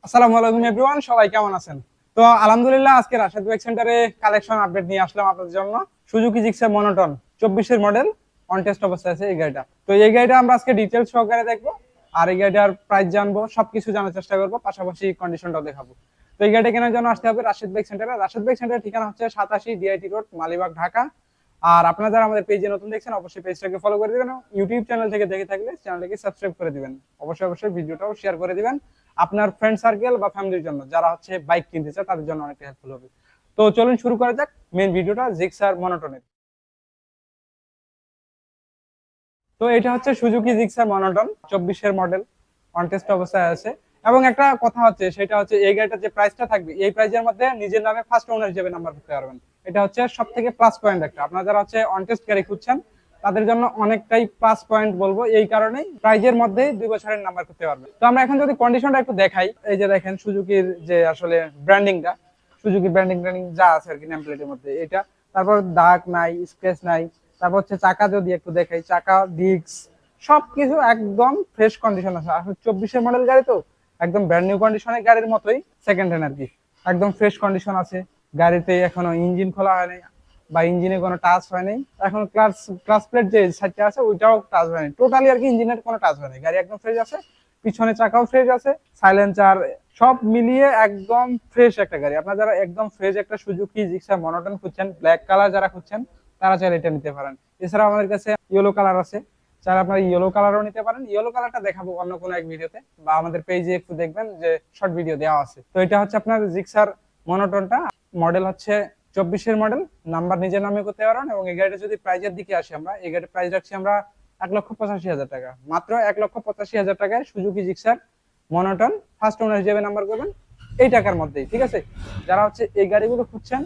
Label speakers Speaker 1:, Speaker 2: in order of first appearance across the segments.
Speaker 1: আসসালামু আলাইকুম এভরিওয়ান, সবাই কেমন আছেন? তো আলহামদুলিল্লাহ, আজকে রাশেদ বাইক সেন্টারে কালেকশন আপডেট নিয়ে আসলাম আপনাদের জন্য। সুজুকি জিক্সার মনোটন 24 এর মডেল অন টেস্ট অবস্থায় আছে এই গাড়িটা। তো এই গাড়িটা আমরা আজকে ডিটেইলস সহকারে দেখবো, আর এই গাড়িটার প্রাইস জানবো, সবকিছু জানার চেষ্টা করবো, পাশাপাশি কন্ডিশনটাও দেখাবো। তো এই গাড়িটা কেনার জন্য আসতে হবে রাশেদ বাইক সেন্টারে। রাশেদ বাইক সেন্টারের ঠিকানা হচ্ছে 87 ডিআইটি রোড, মালিবাগ, ঢাকা। আর আপনারা যারা আমাদের পেজে নতুন দেখছেন, অবশ্যই পেজটাকে ফলো করে দিবেন। ইউটিউব চ্যানেল থেকে দেখে থাকলে চ্যানেলটাকে সাবস্ক্রাইব করে দিবেন। অবশ্যই ভিডিওটাও শেয়ার করে দিবেন আপনার ফ্রেন্ড সার্কেল বা ফ্যামিলির জন্য, যারা হচ্ছে বাইক কিনতে চায় তাদের জন্য অনেকটা হেল্পফুল হবে। তো চলুন শুরু করা যাক মেইন ভিডিওটা জিক্সার মনোটনের। তো এটা হচ্ছে সুজুকি জিক্সার মনোটন 24-এর মডেল, অন টেস্ট অবস্থায় আছে। এবং একটা কথা হচ্ছে, সেটা হচ্ছে এই গাড়িটার যে প্রাইসটা থাকবে, এই প্রাইসের মধ্যে নিজের নামে ফার্স্ট ওনার হিসেবে নাম্বার করতে পারবেন। এটা হচ্ছে সব থেকে প্লাস পয়েন্ট একটা, আপনারা যারা হচ্ছে অন টেস্ট গাড়ি খুঁজছেন তাদের জন্য অনেকটাই প্লাস পয়েন্ট বলবো। এই কারণেই প্রাইজের মধ্যে 2 বছরের নাম্বার করতে পারবেন। তো আমরা এখন যদি কন্ডিশনটা একটু দেখাই, এই যে দেখেন সুজুকির যে আসলে ব্র্যান্ডিংটা, সুজুকি ব্র্যান্ডিং যা আছে আর কি নেম প্লেটের মধ্যে এটা। তারপর দাগ নাই, স্ক্র্যাচ নাই। তারপর হচ্ছে চাকা যদি একটু দেখাই, চাকা, ডিস্ক সবকিছু একদম ফ্রেশ কন্ডিশন আছে। আসলে 24-এর মডেল গাড়ি তো একদম ব্র্যান্ড নিউ কন্ডিশনের গাড়ির মতোই, সেকেন্ড হ্যান্ড আর কি। একদম ফ্রেশ কন্ডিশন আছে গাড়িতে, এখনো ইঞ্জিন খোলা হয়নি বা ইঞ্জিনে কোনো টাচ হয়নি। এখন ক্লাস প্লেট যে সাইডটা আছে ওইটাও টাচ হয়নি, টোটালি আর কি ইঞ্জিনের কোনো টাচ হয়নি। গাড়ি একদম ফ্রেশ আছে, পিছনে চাকাও ফ্রেশ আছে, সাইলেন্সার সব মিলিয়ে একদম ফ্রেশ একটা গাড়ি। আপনারা যারা একদম ফ্রেশ একটা সুজুকি জিক্সার মনোটন খুঁজছেন, ব্ল্যাক কালার যারা খুঁজছেন, তারা চাইলে এটা নিতে পারেন। এছাড়া আমাদের কাছে ইয়েলো কালার আছে, চাইলে আপনারা ইয়েলো কালারও নিতে পারেন। ইয়েলো কালারটা দেখাবো অন্য কোনো এক ভিডিওতে, বা আমাদের পেজে একটু দেখবেন যে শর্ট ভিডিও দেওয়া আছে। তো এটা হচ্ছে আপনার জিক্সার মনোটনটা, মডেল হচ্ছে 24-এর মডেল, নাম্বার নিজের নামে করতে পারেন। এবং এই গাড়িটা যদি প্রাইজের দিকে আসি, আমরা এই গাড়ির প্রাইস রাখছি আমরা 1,85,000 টাকা, মাত্র 1,85,000 টাকায় Suzuki Gixxer monotone first owner হিসেবে নাম্বার করবেন এই টাকার মধ্যেই। ঠিক আছে, যারা হচ্ছে এই গাড়িগুলো খুঁজছেন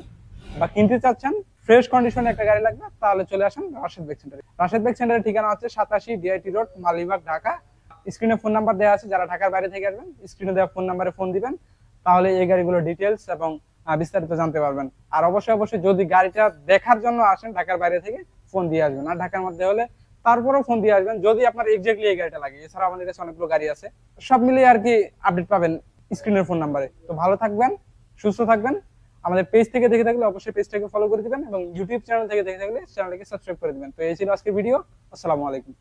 Speaker 1: বা কিনতে চাচ্ছেন, ফ্রেশ কন্ডিশনে একটা গাড়ি লাগবে, তাহলে চলে আসেন রাশেদ বাইক সেন্টারে। রাশেদ বাইক সেন্টারের ঠিকানা হচ্ছে 87 ডিআইটি রোড, মালিবাগ, ঢাকা। স্ক্রিনে ফোন নাম্বার দেওয়া আছে, যারা ঢাকার বাইরে থেকে আসবেন স্ক্রিনে দেওয়া ফোন নাম্বারে ফোন দিবেন, তাহলে এই গাড়িগুলোর ডিটেলস এবং বিস্তারিত জানতে পারবেন। আর অবশ্যই যদি গাড়িটা দেখার জন্য আসেন ঢাকার বাইরে থেকে, ফোন দিয়ে আসবেন। আর ঢাকার মধ্যে হলে তারপরেও ফোন দিয়ে আসবেন যদি আপনার এক্স্যাক্টলি এই গাড়িটা লাগে। এছাড়া আমাদের কাছে অনেকগুলো গাড়ি আছে, সব মিলিয়ে আর কি আপডেট পাবেন স্ক্রিনের ফোন নাম্বারে। তো ভালো থাকবেন, সুস্থ থাকবেন। আমাদের পেজ থেকে দেখে থাকলে অবশ্যই পেজটাকে ফলো করে দিবেন, এবং ইউটিউব চ্যানেল থেকে দেখে থাকলে চ্যানেলটাকে সাবস্ক্রাইব করে দিবেন। তো এই ছিল আজকের ভিডিও। আসসালামু আলাইকুম।